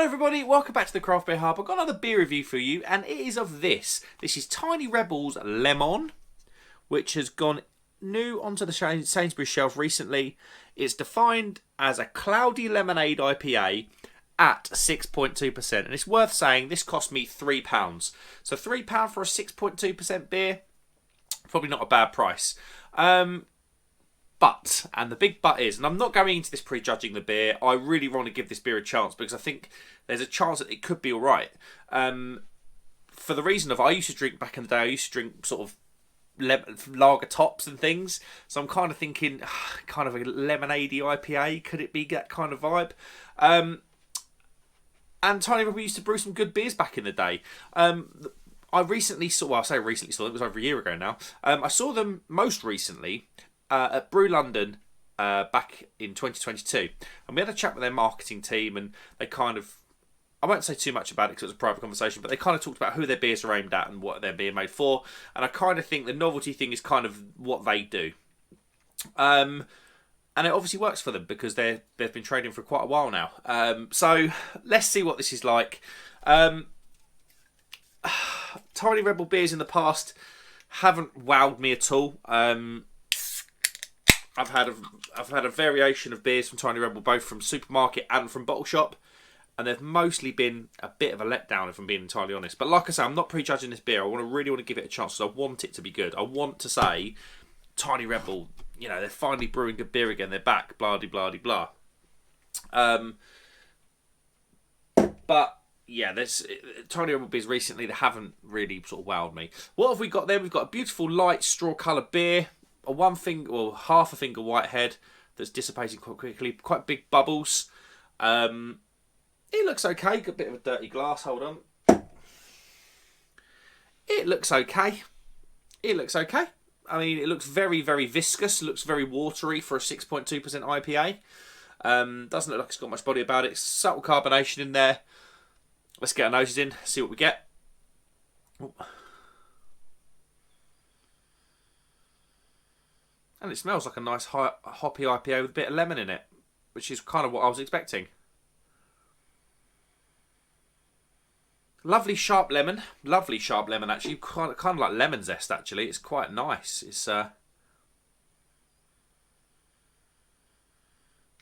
everybody, welcome back to the Craft Beer Hub. I've got another beer review for you, and it is of this. This is Tiny Rebel's Lemon, which has gone new onto the Sainsburys shelf recently. It's defined as a cloudy lemonade IPA at 6.2%, and it's worth saying this cost me £3. So £3 for a 6.2% beer, probably not a bad price. But, and the big but is, and I'm not going into this prejudging the beer, I really want to give this beer a chance because I think there's a chance that it could be alright. For the reason of, I used to drink back in the day, I used to drink sort of lager tops and things, so I'm kind of thinking, kind of a lemonade-y IPA, could it be that kind of vibe? And Tiny Rebel used to brew some good beers back in the day. I recently saw, well I say recently saw them, it was over a year ago now, I saw them most recently at Brew London back in 2022, and we had a chat with their marketing team, and they kind of, I won't say too much about it because it was a private conversation, but they kind of talked about who their beers are aimed at and what they're being made for, and I kind of think the novelty thing is kind of what they do. And it obviously works for them because they've been trading for quite a while now. So let's see what this is like. Tiny Rebel beers in the past haven't wowed me at all. I've had a variation of beers from Tiny Rebel, both from supermarket and from bottle shop, and they've mostly been a bit of a letdown, if I'm being entirely honest. But like I say, I'm not prejudging this beer. I really want to give it a chance because I want it to be good. I want to say, Tiny Rebel, you know, they're finally brewing good beer again. They're back, blah de blah de blah. But yeah, there's Tiny Rebel beers recently that haven't really sort of wowed me. What have we got there? We've got a beautiful light straw coloured beer. A half a finger whitehead that's dissipating quite quickly. Quite big bubbles. It looks okay. Got a bit of a dirty glass. Hold on. It looks okay. It looks okay. I mean, it looks very, very viscous. Looks very watery for a 6.2% IPA. Doesn't look like it's got much body about it. Subtle carbonation in there. Let's get our noses in. See what we get. Ooh. And it smells like a nice hoppy IPA with a bit of lemon in it, which is kind of what I was expecting. Lovely sharp lemon actually, kind of like lemon zest actually. It's quite nice. It's that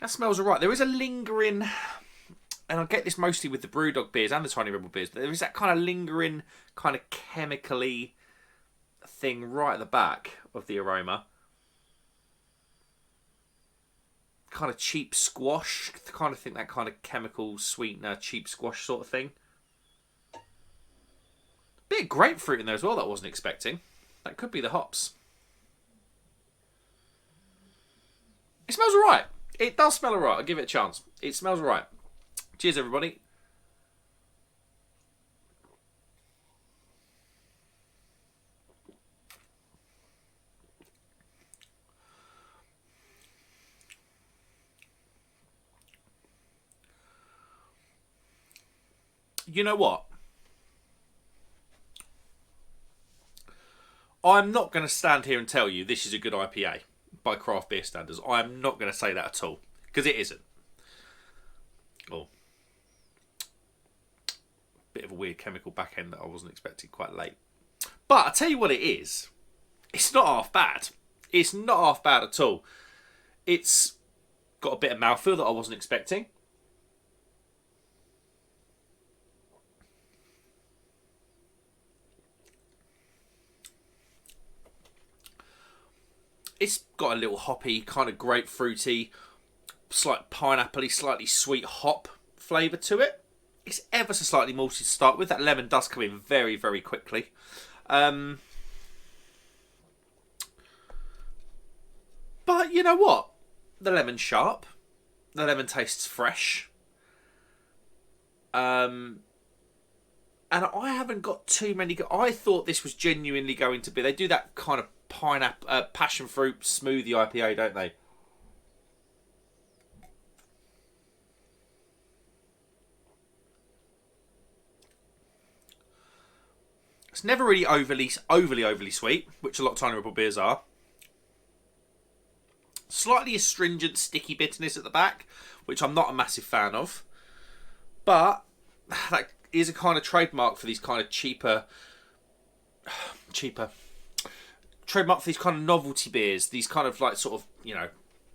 smells alright. There is a lingering, and I get this mostly with the Brewdog beers and the Tiny Rebel beers, but there is that kind of lingering, kind of chemically thing right at the back of the aroma. Kind of cheap squash, kind of think that kind of chemical sweetener, cheap squash sort of thing. Bit of grapefruit in there as well that I wasn't expecting. That could be the hops. It smells alright. It does smell alright. I'll give it a chance. It smells alright. Cheers, everybody. You know what? I'm not going to stand here and tell you this is a good IPA by craft beer standards. I'm not going to say that at all, because it isn't. Oh. Bit of a weird chemical back end that I wasn't expecting quite late. But I'll tell you what it is. It's not half bad. It's not half bad at all. It's got a bit of mouthfeel that I wasn't expecting. It's got a little hoppy, kind of grapefruity, slight pineapple-y, slightly sweet hop flavour to it. It's ever so slightly malty to start with. That lemon does come in very, very quickly. But you know what? The lemon's sharp. The lemon tastes fresh. And I haven't got too many. I thought this was genuinely going to be. They do that kind of pineapple, passion fruit smoothie IPA, don't they? It's never really overly sweet, which a lot of Tiny Rebel beers are. Slightly astringent, sticky bitterness at the back, which I'm not a massive fan of. But that is a kind of trademark for these kind of cheaper trademark for these kind of novelty beers. These kind of like sort of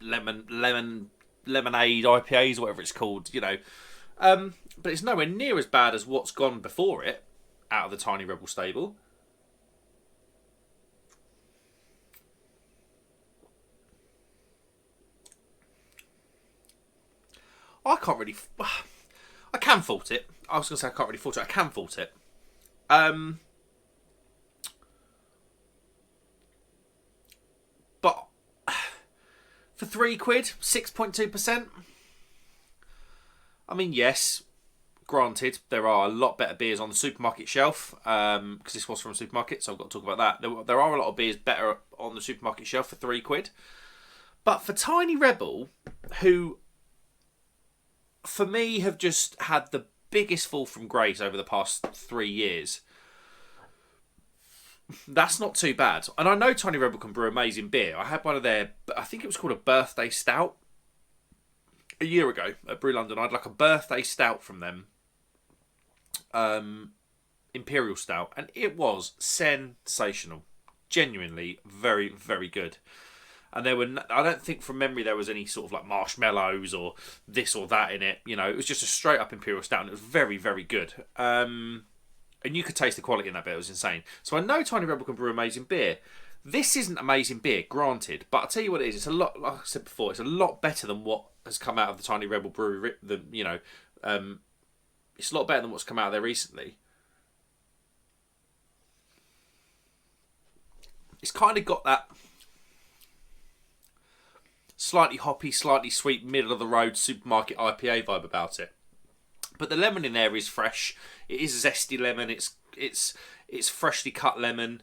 lemonade IPAs or whatever it's called. But it's nowhere near as bad as what's gone before it out of the Tiny Rebel stable. I can't really. I can fault it. I was going to say I can't really fault it. I can fault it. But for £3, 6.2%. I mean, yes. Granted, there are a lot better beers on the supermarket shelf because this was from a supermarket, so I've got to talk about that. There are a lot of beers better on the supermarket shelf for £3. But for Tiny Rebel, who for me have just had the biggest fall from grace over the past 3 years, that's not too bad. And I know Tiny Rebel can brew amazing beer. I had one of their, I think it was called a birthday stout a year ago at Brew London. I had like a birthday stout from them. Imperial stout, and it was sensational, genuinely very, very good. And there were, I don't think from memory there was any sort of like marshmallows or this or that in it. It was just a straight up Imperial stout, and it was very, very good. And you could taste the quality in that beer. It was insane. So I know Tiny Rebel can brew amazing beer. This isn't amazing beer, granted, but I'll tell you what it is. It's a lot, like I said before, it's a lot better than what has come out of the Tiny Rebel brewery. It's a lot better than what's come out of there recently. It's kind of got that slightly hoppy, slightly sweet, middle of the road supermarket IPA vibe about it. But the lemon in there is fresh. It is zesty lemon. It's freshly cut lemon,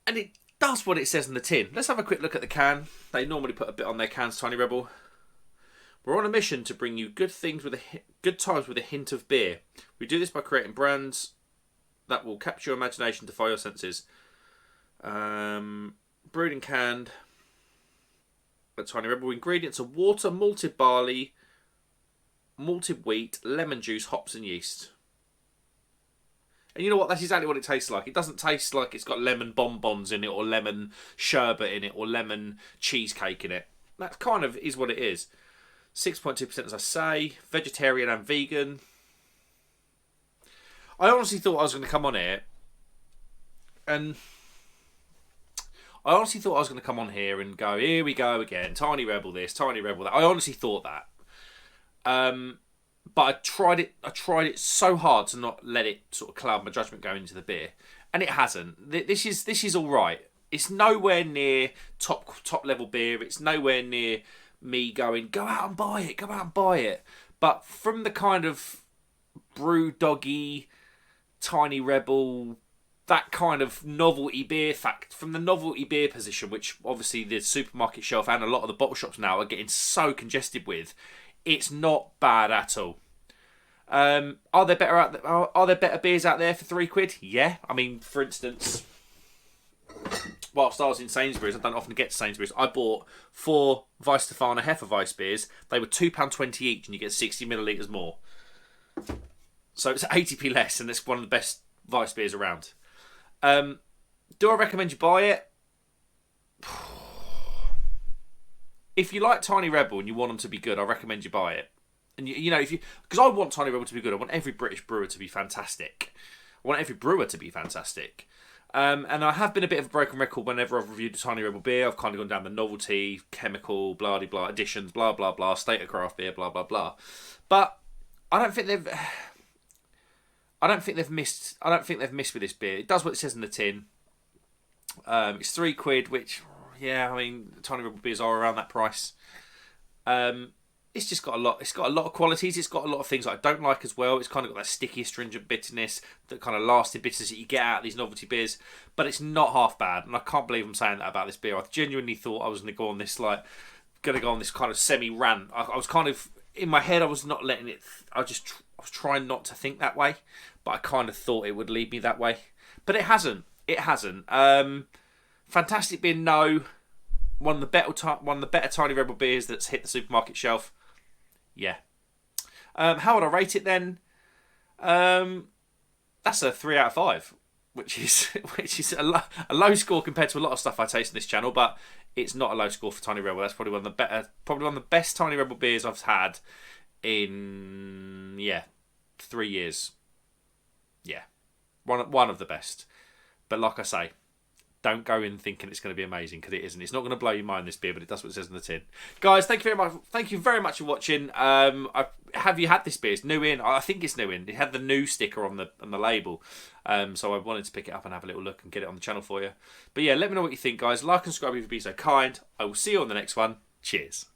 and it does what it says in the tin. Let's have a quick look at the can. They normally put a bit on their cans, Tiny Rebel. We're on a mission to bring you good times with a hint of beer. We do this by creating brands that will capture your imagination, defy your senses. Brewed and canned at Tiny Rebel. Ingredients are water, malted barley, malted wheat, lemon juice, hops and yeast. And you know what? That's exactly what it tastes like. It doesn't taste like it's got lemon bonbons in it, or lemon sherbet in it, or lemon cheesecake in it. That kind of is what it is. 6.2%, as I say. Vegetarian and vegan. I honestly thought I was going to come on here and go, here we go again, Tiny Rebel this, Tiny Rebel that. I honestly thought that. But I tried it so hard to not let it sort of cloud my judgment going into the beer, and it hasn't. This is all right. It's nowhere near top level beer. It's nowhere near me going, go out and buy it. But from the kind of brew doggy, Tiny Rebel, that kind of novelty beer from the novelty beer position, which obviously the supermarket shelf and a lot of the bottle shops now are getting so congested with, it's not bad at all. Are there better beers out there for £3? Yeah. I mean, for instance, whilst I was in Sainsburys, I don't often get to Sainsburys, I bought 4 Weisstefano Hefeweiss beers. They were £2.20 each, and you get 60 millilitres more. So it's 80p less, and it's one of the best Weiss beers around. Do I recommend you buy it? If you like Tiny Rebel and you want them to be good, I recommend you buy it. And because I want Tiny Rebel to be good, I want every British brewer to be fantastic. I want every brewer to be fantastic. And I have been a bit of a broken record whenever I've reviewed a Tiny Rebel beer. I've kind of gone down the novelty, chemical, blah blah blah, additions, blah blah blah, state of craft beer, blah blah blah. But I don't think they've missed with this beer. It does what it says in the tin. It's £3, which, yeah, I mean, Tiny Rebel beers are around that price. It's just got a lot. It's got a lot of qualities. It's got a lot of things that I don't like as well. It's kind of got that sticky, astringent bitterness, that kind of lasting bitterness that you get out of these novelty beers. But it's not half bad, and I can't believe I'm saying that about this beer. I genuinely thought I was going to go on this kind of semi rant. I was kind of in my head. I was not letting it. I was trying not to think that way, but I kind of thought it would lead me that way. But it hasn't. It hasn't. Fantastic beer, no. One of the better Tiny Rebel beers that's hit the supermarket shelf. Yeah. How would I rate it then? That's a 3 out of 5, which is a low score compared to a lot of stuff I taste on this channel, but it's not a low score for Tiny Rebel. That's probably one of the best Tiny Rebel beers I've had in 3 years. Yeah, one of the best. But like I say, don't go in thinking it's going to be amazing, because it isn't. It's not going to blow your mind, this beer, but it does what it says in the tin. Guys, thank you very much. Thank you very much for watching. Have you had this beer? It's new in. I think it's new in. It had the new sticker on the label, so I wanted to pick it up and have a little look and get it on the channel for you. But yeah, let me know what you think, guys. Like and subscribe if you'd be so kind. I will see you on the next one. Cheers.